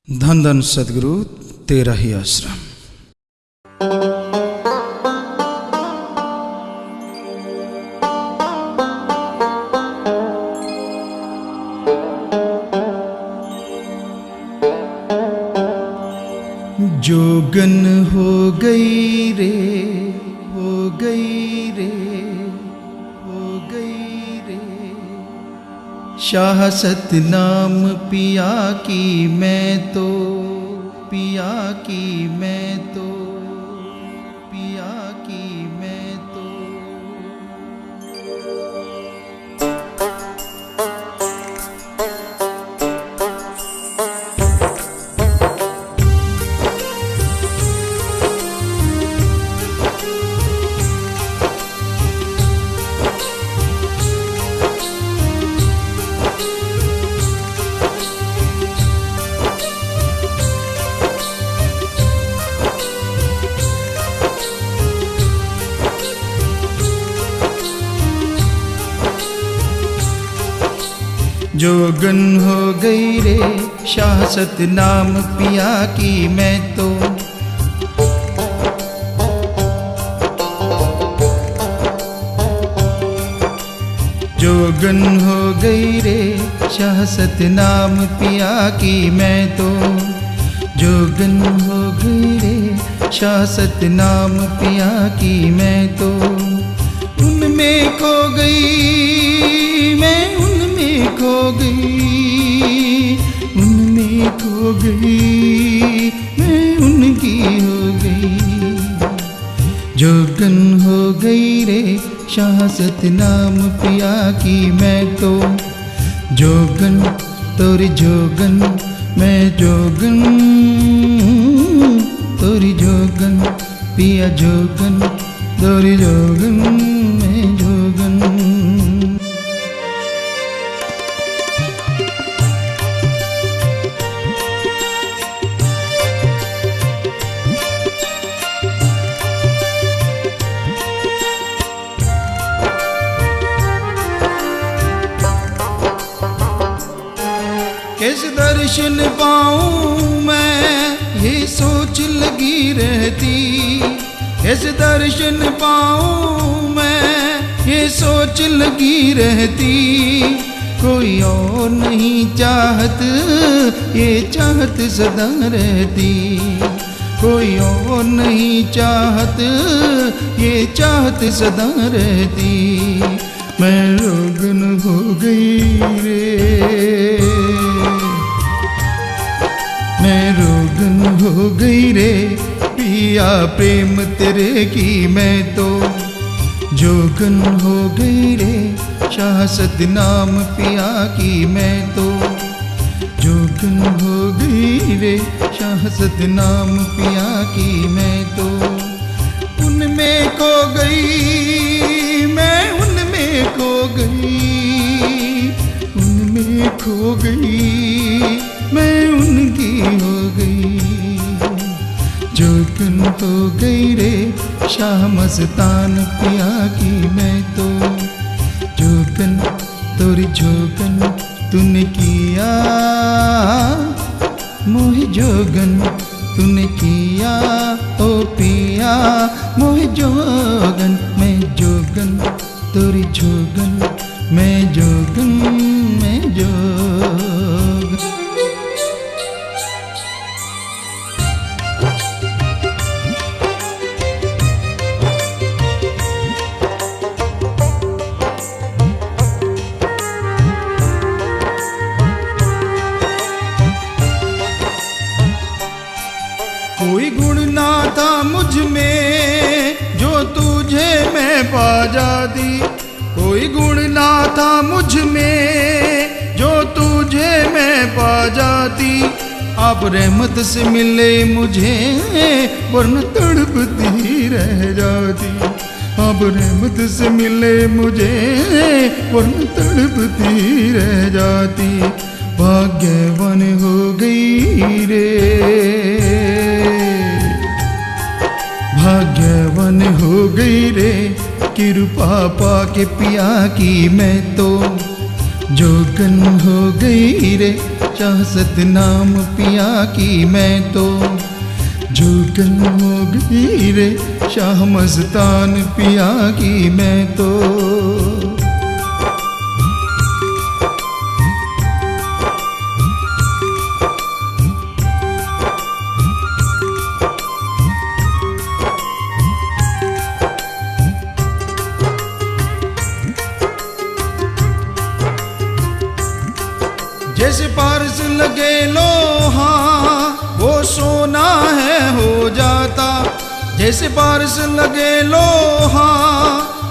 धन धन सदगुरु तेरा ही आश्रम। जोगन हो गई रे, हो गई रे, हो गई रे, शाह सतनाम पिया की मैं तो, पिया की मैं तो, पिया की मैं तो। जोगन हो गई रे, शाह सतनाम पिया की मैं तो। जोगन हो गई रे, शाह सतनाम पिया की मैं तो। जोगन हो गई रे, शाह सतनाम पिया की मैं तो। उनमें खो गई मैं, उनमें खो गई, उनमें खो गई मैं, उनकी हो गई। जोगन हो गई रे, शाह सतनाम पिया की मैं तो। जोगन तोरी जोगन मैं जोगन, तोरी जोगन पिया जोगन, तोरी जोगन मैं जोगन। किस दर्शन पाऊं मैं ये सोच लगी रहती। किस दर्शन पाऊं मैं ये सोच लगी रहती। कोई और नहीं चाहत, ये चाहत सदा रहती। कोई और नहीं चाहत, ये चाहत सदा रहती। मैं रोगन हो गई रे, मैं रोगन हो गई रे, पिया प्रेम तेरे की मैं तो। जोगन हो गई रे, शाह सतनाम पिया की मैं तो। जोगन हो गई रे, शाह सतनाम पिया की मैं तो। उनमें खो गई मैं, उनमें खो गई, उनमें खो गई मैं, उनकी हो गई। जोगन हो गई रे, शाह मस्तान पिया की मैं तो। जोगन तोरी जोगन तूने किया, मोहि जोगन तूने किया ओ पिया, मोहि जोगन मैं जोगन, तोरी जोगन मैं जोगन, मैं जोगन। कोई गुण ना था मुझ में जो तुझे मैं पा जाती। कोई गुण ना था मुझ में जो तुझे मैं पा जाती। आप रहमत से मिले मुझे वरना तड़पती रह जाती। आप रहमत से मिले मुझे वरना तड़पती रह जाती। भाग्यवान हो गई रे, भाग्यवान हो गई रे, कृपा पाके पिया की मैं तो। जोगन हो गई रे शाह सतनाम पिया की मैं तो। जोगन हो गई रे शाह मस्तान पिया की मैं तो। जैसे पारस लगे लोहा वो सोना है हो जाता। जैसे पारस लगे लोहा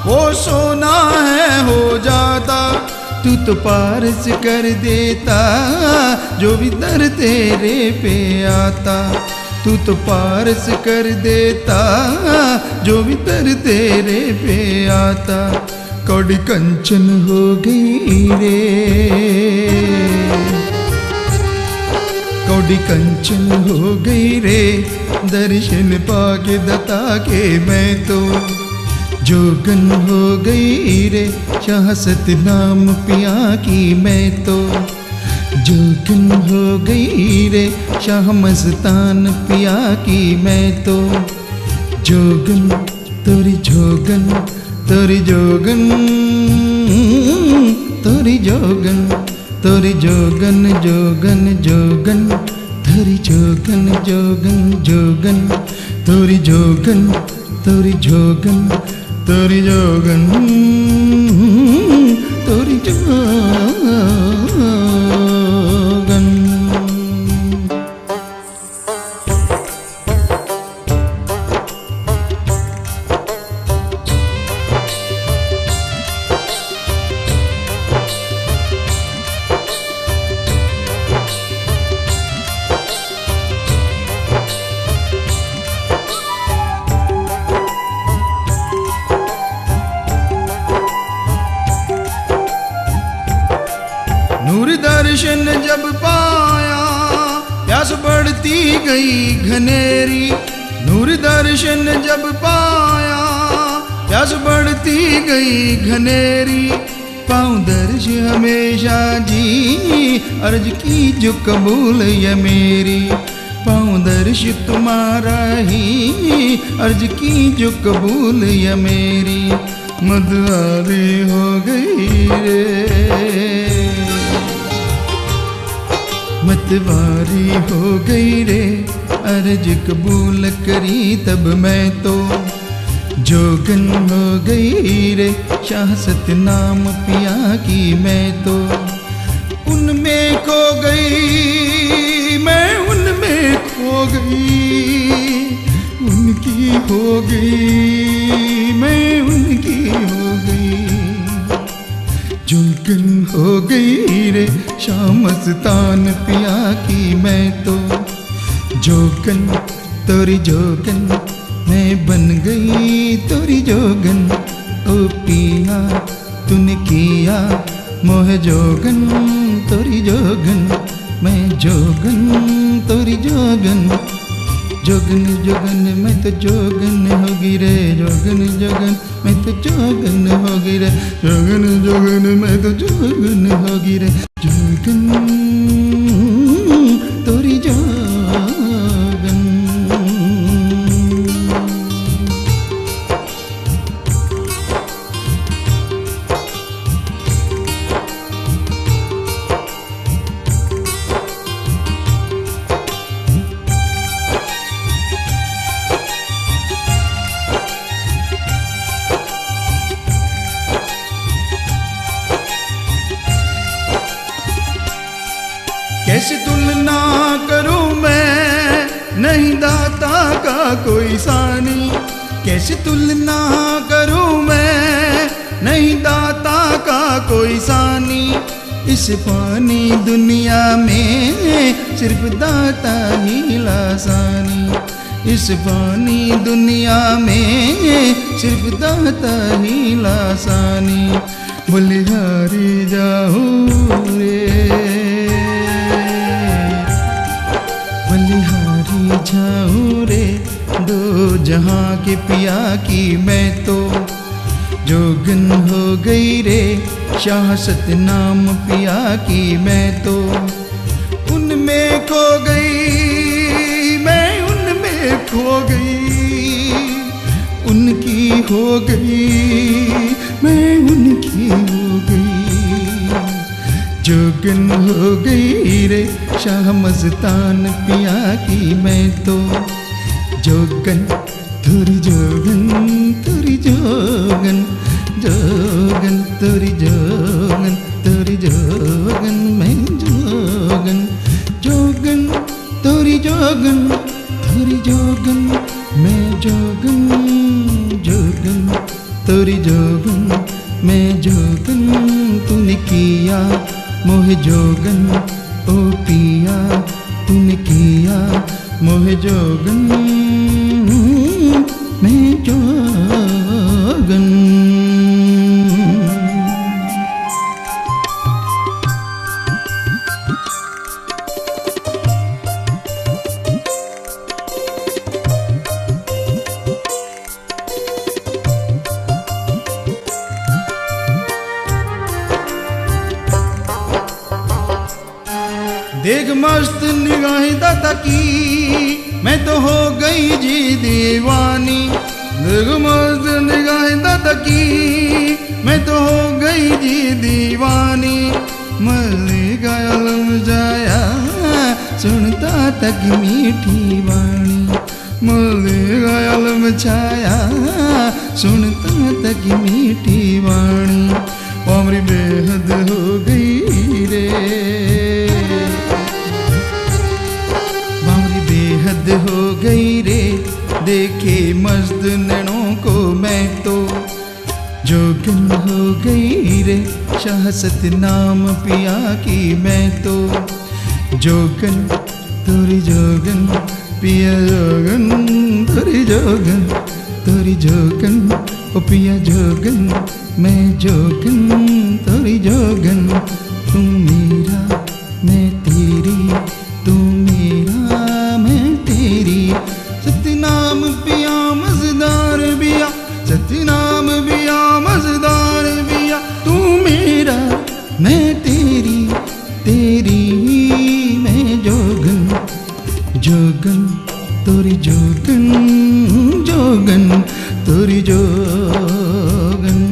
वो सोना है हो जाता। तू तो पारस कर देता जो भी दर तेरे पे आता। तू तो पारस कर देता जो भी दर तेरे पे आता। कौड़ी कंचन हो गई रे, कौड़ी कंचन हो गई रे दर्शन पाके दता के मैं तो। जोगन हो गई रे शाह सतनाम पिया की मैं तो। जोगन हो गई रे शाह मस्तान पिया की मैं तो। जोगन तोरी जोगन तोरी जोगन तोरी जोगन तोरी जोगन जोगन जोगन तोरी जोगन जोगन जोगन तोरी जोगन तोरी जोगन तोरी जोगन तोरी जोगन। नूर दर्शन जब पाया प्यास बढ़ती गई घनेरी। नूर दर्शन जब पाया प्यास बढ़ती गई घनेरी। पाऊं दर्श हमेशा जी अर्ज की जो कबूल ये मेरी। पाऊं दर्श तुम्हारा ही अर्ज की जो कबूल ये मेरी। मदवारी हो गई रे मतवारी हो गई रे अर्ज कबूल करी तब मैं तो। जोगन हो गई रे शाह सतनाम पिया की मैं तो। उनमें खो गई मैं उनमें खो गई। उनकी हो गई मैं उनकी हो गई। जोगन हो गई रे शाह मस्तान पिया की मैं तो। जोगन तोरी जोगन मैं बन गई तोरी जोगन। ओ पिया तूने किया मोह जोगन तोरी जोगन। मैं जोगन तोरी जोगन। जोगन जोगन मैं तो जोगन होगी रे। जोगन जोगन मैं तो जोगन होगी रे। जोगन जोगन मैं तो जोगन होगी रे। जोगन तोरी जोगन। कैसे तुलना करूं मैं नहीं दाता का कोई सानी। कैसे तुलना करूं मैं नहीं दाता का कोई सानी। इस पानी दुनिया में सिर्फ दाता ही लासानी। इस पानी दुनिया में सिर्फ दाता ही लासानी। बलिहारी जाऊं रे बलिहारी जाऊं रे दो जहां के पिया की मैं तो। जोगन हो गई रे शाह सतनाम पिया की मैं तो उनमें खो गई, मैं उनमें खो गई, उनकी हो गई, मैं उनकी हो गई। जोगन हो गई रे शाह मस्तान पिया की मैं तो जोगन तुरी जोगन तुरी जोगन, जोगन तुरी जोगन तुरी जोगन मैं जोगन, जोगन तुरी जोगन तुरी जोगन मैं जोगन, जोगन तुरी जोगन मैं जोगन। तूने किया मोहे जोगन ओ पिया, तूने किया मोहे जोगन मैं जोगन। देख मस्त निगाहें दाता की मैं तो हो गई जी दीवानी, देख मस्त निगाहें दाता की मैं तो हो गई जी दीवानी। मल्लिका आलम जाया सुनता तक मीठी वाणी, मल्लिका आलम छाया सुनता तक मीठी वाणी। उम्र बेहद हो गई रे, हद हो गई रे देखे मस्त नैनों को मैं तो जोगन हो गई रे शाह सतनाम पिया की मैं तो जोगन तुरी जोगन पिया जोगन तुरी जोगन तुरी जोगन ओ पिया जोगन मैं जोगन तुरी जोगन। तुम मेरा मैं तेरी, तू मेरा मैं तेरी, सतनाम पिया मज़ेदार बिया, सतनाम पिया मज़ेदार बिया। तू मेरा मैं तेरी, तेरी मैं जोगन, जोगन तोरी जोगन, जोगन तोरी जोगन।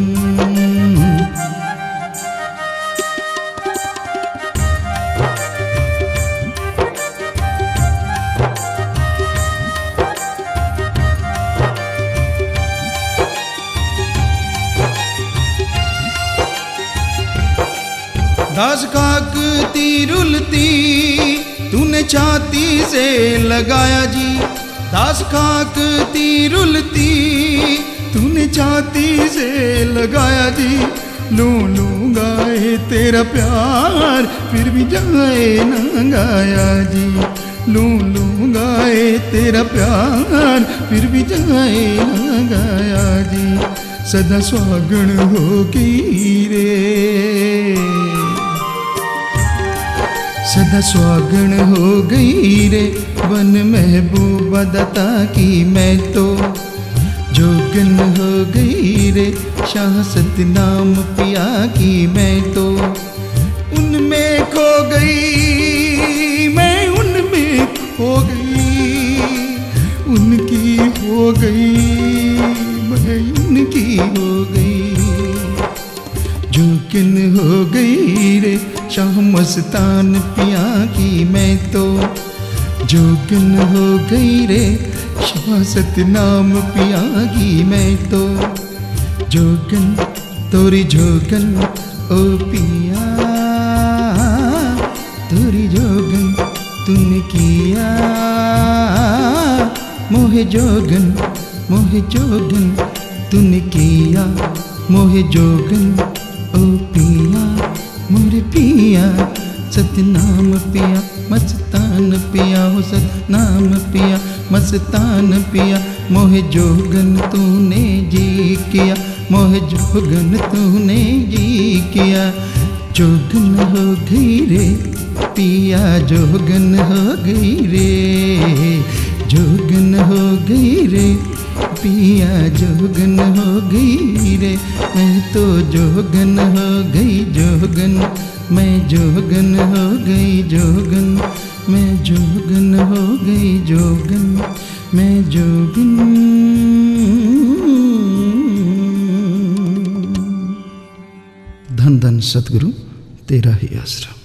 दास खाक तीरुलती तूने छाती से लगाया जी, दास खाक तीरुलती तूने छाती से लगाया जी। लू लू गाए तेरा प्यार फिर भी जाए ना गाया जी, लू लू गाए तेरा प्यार फिर भी जाए ना गाया जी। सदा सुहागण होगी रे, सदा सुहागण हो गई रे वन महबूबा दाता की मैं तो जोगन हो गई रे शाह सतनाम पिया की मैं तो उनमें खो गई, मैं उनमें खो गई, उनकी हो गई, मैं उनकी हो गई। जोगन हो गई रे शाह मस्तान पिया की मैं तो जोगन हो गई रे शाह सतनाम पिया की मैं तो जोगन तोरी जोगन ओ पिया, तोरी जोगन तूने किया मोहे जोगन, मोहे जोगन तूने किया मोहे जोगन ओ पिया मोरे पिया। सतनाम पिया मस्तान पिया हो सतनाम पिया मस्तान पिया। मोहे जोगन तूने जी किया, मोहे जोगन तूने जी किया। जोगन हो गई रे पिया, जोगन हो गई रे, जोगन हो गई रे पिया जोगन हो गई रे, मैं तो जोगन हो गई जोगन, मैं जोगन हो गई जोगन, मैं जोगन हो गई जोगन, मैं जोगन। धन धन सतगुरु तेरा ही आश्रम।